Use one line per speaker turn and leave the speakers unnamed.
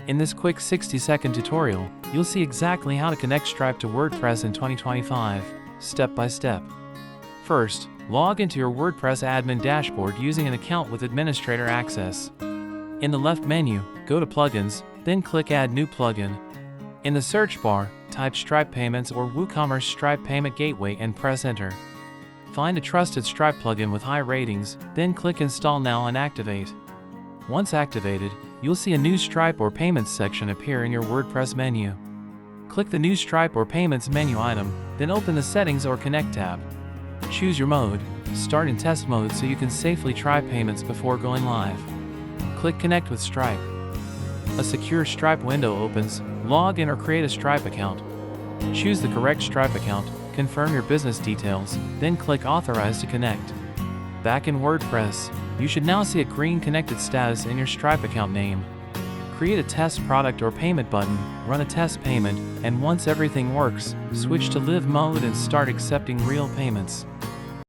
In this quick 60-second tutorial, you'll see exactly how to connect Stripe to WordPress in 2025, step by step. First, log into your WordPress admin dashboard using an account with administrator access. In the left menu, go to Plugins, then click Add New Plugin. In the search bar, type Stripe Payments or WooCommerce Stripe Payment Gateway and press Enter. Find a trusted Stripe plugin with high ratings, then click Install Now and activate. Once activated, you'll see a new Stripe or Payments section appear in your WordPress menu. Click the new Stripe or Payments menu item, then open the Settings or Connect tab. Choose your mode, start in test mode so you can safely try payments before going live. Click Connect with Stripe. A secure Stripe window opens, log in or create a Stripe account. Choose the correct Stripe account, confirm your business details, then click Authorize to connect. Back in WordPress, you should now see a green connected status in your Stripe account name. Create a test product or payment button, run a test payment, and once everything works, switch to live mode and start accepting real payments.